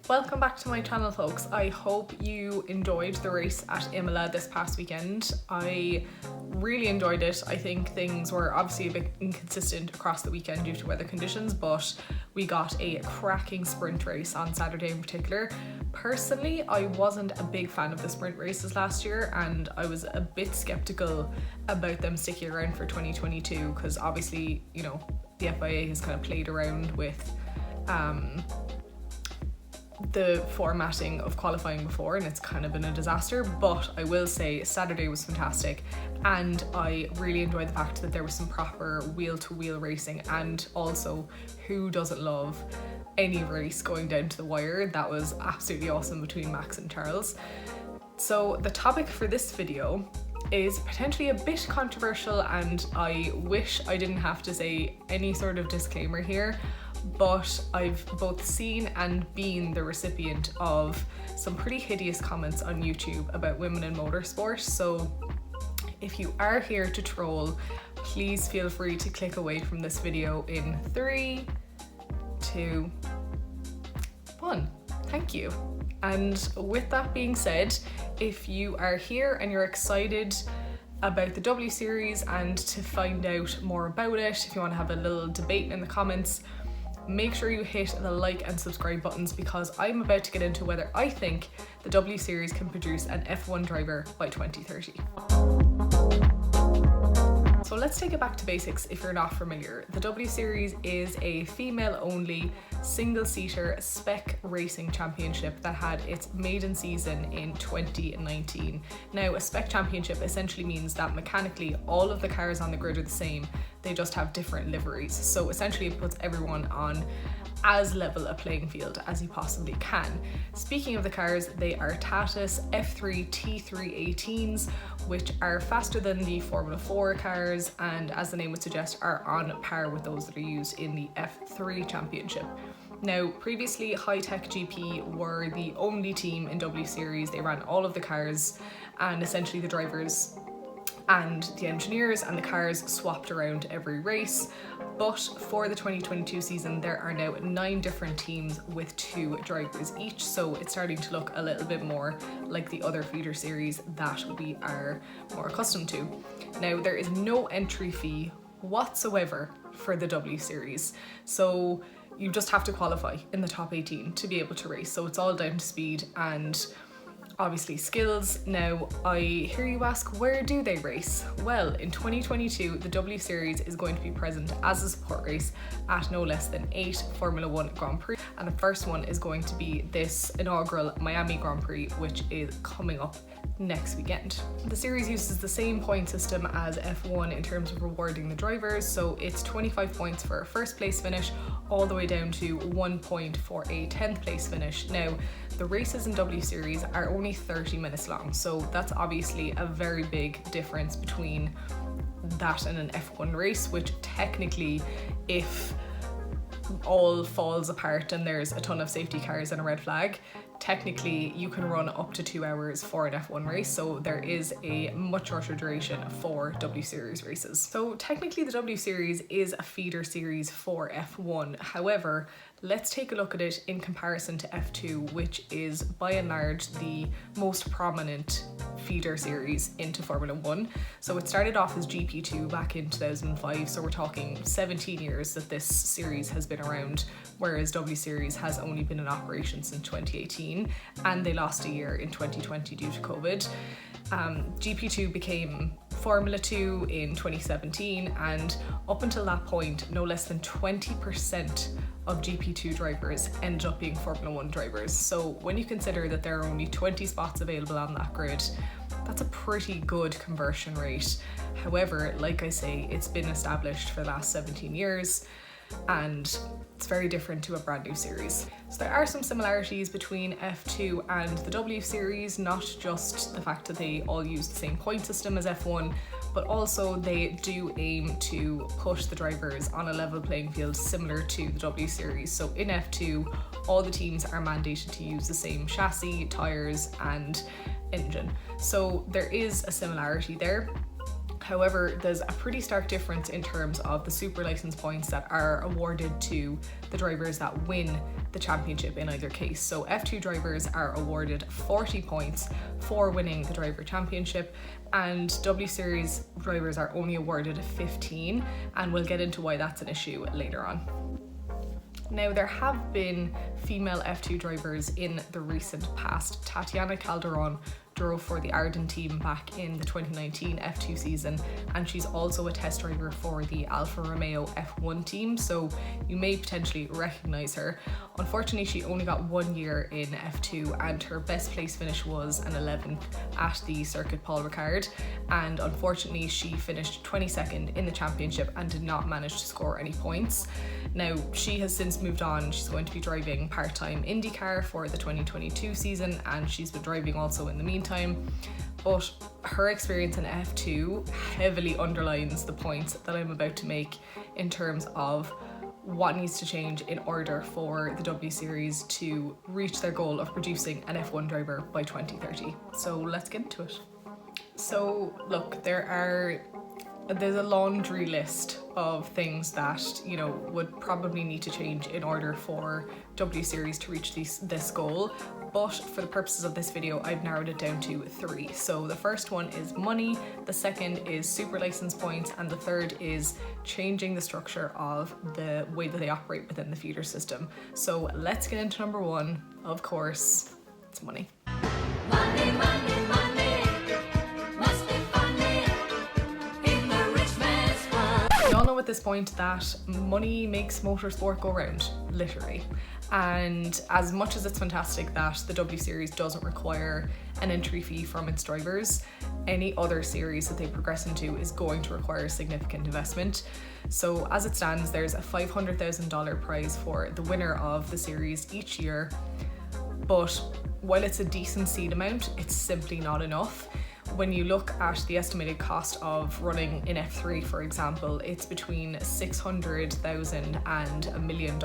Welcome back to my channel, folks. I hope you enjoyed the race at Imola this past weekend. I really enjoyed it. I think things were obviously a bit inconsistent across the weekend due to weather conditions, but we got a cracking sprint race on Saturday in particular. Personally, I wasn't a big fan of the sprint races last year, and I was a bit skeptical about them sticking around for 2022 because obviously, you know, the FIA has kind of played around with the formatting of qualifying before, and it's kind of been a disaster. But I will say Saturday was fantastic, and I really enjoyed the fact that there was some proper wheel-to-wheel racing, and also, who doesn't love any race going down to the wire? That was absolutely awesome between Max and Charles. So the topic for this video is potentially a bit controversial, and I wish I didn't have to say any sort of disclaimer here, but I've both seen and been the recipient of some pretty hideous comments on YouTube about women in motorsport. So if you are here to troll, please feel free to click away from this video in 3, 2, 1. Thank you. And with that being said, if you are here and you're excited about the W Series and to find out more about it, if you want to have a little debate in the comments, make sure you hit the like and subscribe buttons, because I'm about to get into whether I think the W Series can produce an F1 driver by 2030. So let's take it back to basics if you're not familiar. The W Series is a female-only, single-seater spec racing championship that had its maiden season in 2019. Now, a spec championship essentially means that mechanically all of the cars on the grid are the same, they just have different liveries. So essentially it puts everyone on as level a playing field as you possibly can. Speaking of the cars, they are Tata's F3 T318s, which are faster than the Formula 4 cars, and as the name would suggest, are on par with those that are used in the F3 championship. Now, previously High Tech GP were the only team in W Series. They ran all of the cars, and essentially the drivers and the engineers and the cars swapped around every race. But for the 2022 season, there are now 9 different teams with 2 drivers each, so it's starting to look a little bit more like the other feeder series that we are more accustomed to. Now, there is no entry fee whatsoever for the W Series, so you just have to qualify in the top 18 to be able to race. So it's all down to speed and obviously skills. Now, I hear you ask, where do they race? Well, in 2022, the W Series is going to be present as a support race at no less than 8 Formula 1 Grand Prix, and the first one is going to be this inaugural Miami Grand Prix, which is coming up next weekend. The series uses the same point system as F1 in terms of rewarding the drivers, so it's 25 points for a first place finish all the way down to 1 point for a 10th place finish. Now, the races in W Series are only 30 minutes long, so that's obviously a very big difference between that and an F1 race, which technically, if all falls apart and there's a ton of safety cars and a red flag, technically you can run up to 2 hours for an F1 race, so there is a much shorter duration for W Series races. So technically the W Series is a feeder series for F1. However, let's take a look at it in comparison to F2, which is by and large the most prominent feeder series into Formula 1. So it started off as GP2 back in 2005, so we're talking 17 years that this series has been around, whereas W Series has only been in operation since 2018, and they lost a year in 2020 due to COVID. GP2 became Formula 2 in 2017, and up until that point, no less than 20% of GP2 drivers ended up being Formula 1 drivers. So when you consider that there are only 20 spots available on that grid, that's a pretty good conversion rate. However, like I say, it's been established for the last 17 years, and it's very different to a brand new series. So there are some similarities between F2 and the W Series, not just the fact that they all use the same point system as F1, but also they do aim to push the drivers on a level playing field similar to the W Series. So in F2, all the teams are mandated to use the same chassis, tyres and engine. So there is a similarity there. However, there's a pretty stark difference in terms of the super license points that are awarded to the drivers that win the championship in either case. So F2 drivers are awarded 40 points for winning the driver championship, and W Series drivers are only awarded 15, and we'll get into why that's an issue later on. Now, there have been female F2 drivers in the recent past. Tatiana Calderon drove for the Arden team back in the 2019 F2 season, and she's also a test driver for the Alfa Romeo F1 team, so you may potentially recognise her. Unfortunately, she only got 1 year in F2, and her best place finish was an 11th at the Circuit Paul Ricard, and unfortunately she finished 22nd in the championship and did not manage to score any points. Now, she has since moved on. She's going to be driving part-time IndyCar for the 2022 season, and she's been driving also in the meantime, but her experience in F2 heavily underlines the points that I'm about to make in terms of what needs to change in order for the W Series to reach their goal of producing an F1 driver by 2030. So let's get into it. So look, there's a laundry list of things that, you know, would probably need to change in order for W Series to reach this goal, but for the purposes of this video I've narrowed it down to 3. So the first one is money, the second is super license points, and the third is changing the structure of the way that they operate within the feeder system. So let's get into number 1. Of course, it's money. Money, money, money. Must be funny in the rich man's world. We all know at this point that money makes motorsport go round, literally. And as much as it's fantastic that the W Series doesn't require an entry fee from its drivers, any other series that they progress into is going to require significant investment. So as it stands, there's a $500,000 prize for the winner of the series each year, but while it's a decent seed amount, it's simply not enough. When you look at the estimated cost of running in F3, for example, it's between $600,000 and $1 million,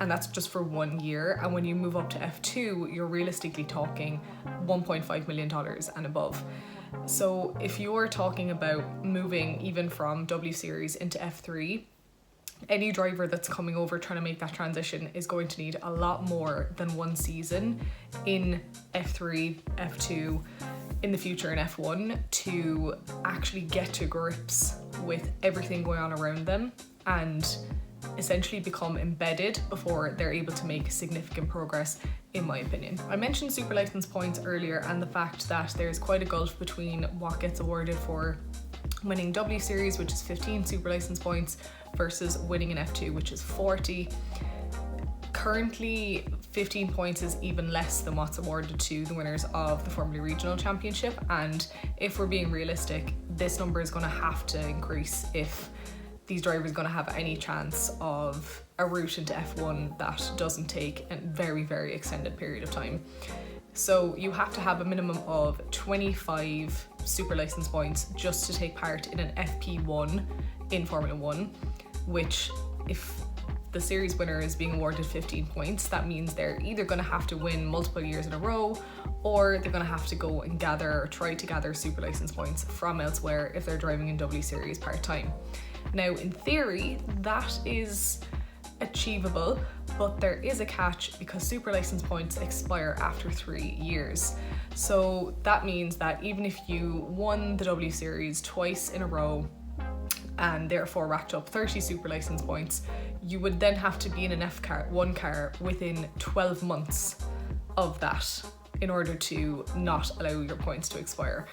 and that's just for 1 year. And when you move up to F2, you're realistically talking $1.5 million and above. So if you're talking about moving even from W Series into F3, any driver that's coming over trying to make that transition is going to need a lot more than 1 season in F3, F2, in the future in F1 to actually get to grips with everything going on around them and essentially become embedded before they're able to make significant progress, in my opinion. I mentioned super license points earlier and the fact that there's quite a gulf between what gets awarded for winning W Series, which is 15 super license points, versus winning an F2, which is 40. Currently, 15 points is even less than what's awarded to the winners of the Formula Regional Championship, and if we're being realistic, this number is going to have to increase if these drivers are going to have any chance of a route into F1 that doesn't take a very, very extended period of time. So you have to have a minimum of 25 super license points just to take part in an FP1 in Formula 1, which if the series winner is being awarded 15 points, that means they're either going to have to win multiple years in a row, or they're going to have to go and try to gather super license points from elsewhere if they're driving in W Series part-time. Now, in theory, that is achievable, but there is a catch because super license points expire after 3 years. So that means that even if you won the W Series twice in a row and therefore racked up 30 super license points, you would then have to be in an F1 car within 12 months of that in order to not allow your points to expire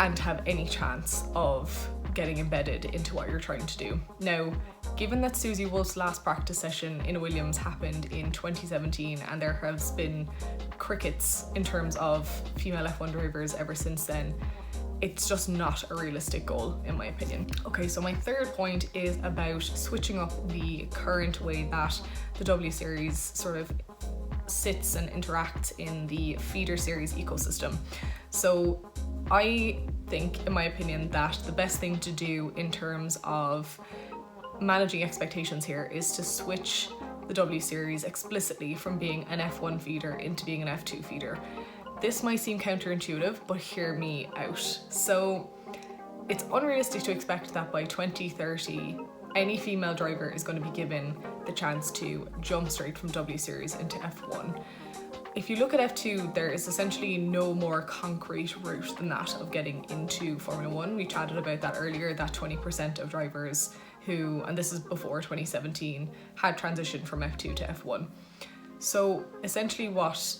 and have any chance of getting embedded into what you're trying to do. Now, given that Susie Wolff's last practice session in a Williams happened in 2017 and there has been crickets in terms of female F1 drivers ever since then, it's just not a realistic goal, in my opinion. Okay, so my third point is about switching up the current way that the W Series sort of sits and interacts in the feeder series ecosystem. So I think, in my opinion, that the best thing to do in terms of managing expectations here is to switch the W Series explicitly from being an F1 feeder into being an F2 feeder. This might seem counterintuitive, but hear me out. So it's unrealistic to expect that by 2030 any female driver is going to be given the chance to jump straight from W Series into F1. If you look at F2, there is essentially no more concrete route than that of getting into Formula 1. We chatted about that earlier, that 20% of drivers who, and this is before 2017, had transitioned from F2 to F1. So essentially what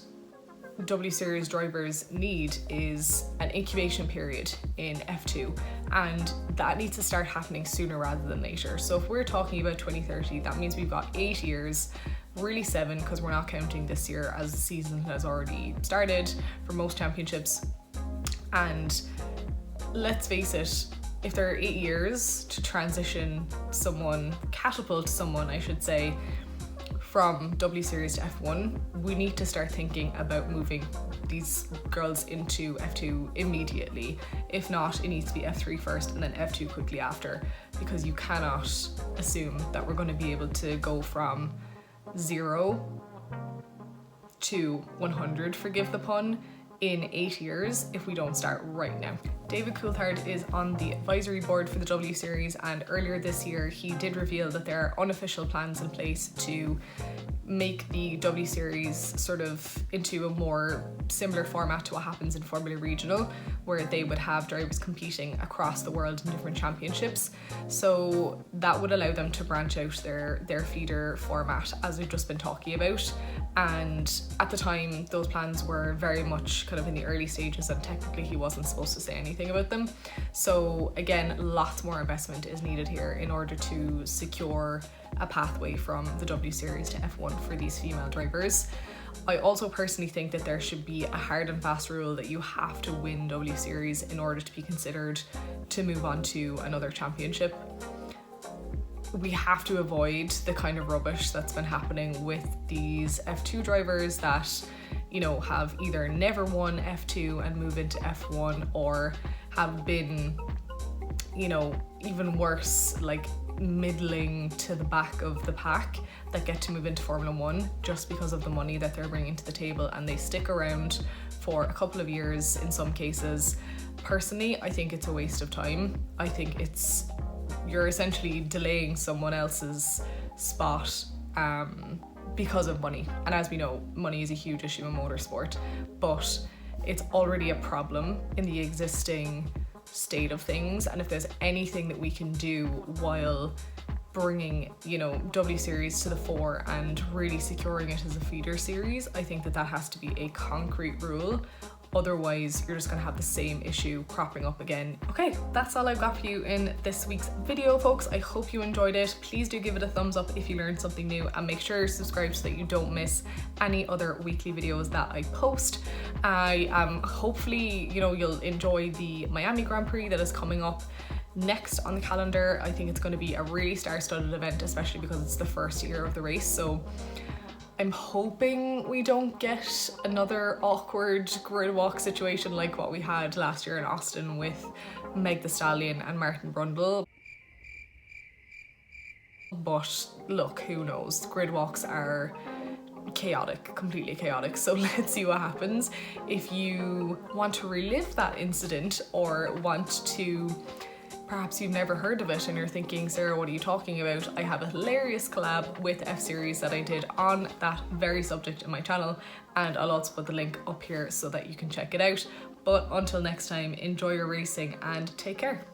W Series drivers need is an incubation period in F2, and that needs to start happening sooner rather than later. So if we're talking about 2030, that means we've got 8 years, really 7 because we're not counting this year as the season has already started for most championships. And let's face it, if there are 8 years to transition someone, catapult someone I should say, from W Series to F1, we need to start thinking about moving these girls into F2 immediately. If not, it needs to be F3 first and then F2 quickly after, because you cannot assume that we're going to be able to go from 0 to 100, forgive the pun, in 8 years if we don't start right now. David Coulthard is on the advisory board for the W Series, and earlier this year he did reveal that there are unofficial plans in place to make the W Series sort of into a more similar format to what happens in Formula Regional, where they would have drivers competing across the world in different championships. So that would allow them to branch out their feeder format, as we've just been talking about. And at the time, those plans were very much kind of in the early stages, and technically he wasn't supposed to say anything about them. So again, lots more investment is needed here in order to secure a pathway from the W Series to F1 for these female drivers. I also personally think that there should be a hard and fast rule that you have to win W Series in order to be considered to move on to another championship. We have to avoid the kind of rubbish that's been happening with these F2 drivers that, you know, have either never won F2 and move into F1, or have been, you know, even worse, like middling to the back of the pack, that get to move into Formula 1 just because of the money that they're bringing to the table, and they stick around for a couple of years in some cases. Personally, I think it's a waste of time. I think you're essentially delaying someone else's spot because of money. And as we know, money is a huge issue in motorsport, but it's already a problem in the existing state of things. And if there's anything that we can do while bringing, you know, W Series to the fore and really securing it as a feeder series, I think that has to be a concrete rule. Otherwise, you're just gonna have the same issue cropping up again. Okay, that's all I've got for you in this week's video, folks. I hope you enjoyed it. Please do give it a thumbs up if you learned something new, and make sure you're subscribed so that you don't miss any other weekly videos that I post. I hopefully, you know, you'll enjoy the Miami Grand Prix that is coming up next on the calendar. I think it's going to be a really star-studded event, especially because it's the first year of the race. So I'm hoping we don't get another awkward grid walk situation like what we had last year in Austin with Meg Thee Stallion and Martin Brundle. But look, who knows? Grid walks are chaotic, completely chaotic. So let's see what happens. If you want to relive that incident, or want to, perhaps you've never heard of it and you're thinking, Sarah, what are you talking about? I have a hilarious collab with F Series that I did on that very subject in my channel, and I'll also put the link up here so that you can check it out. But until next time, enjoy your racing and take care.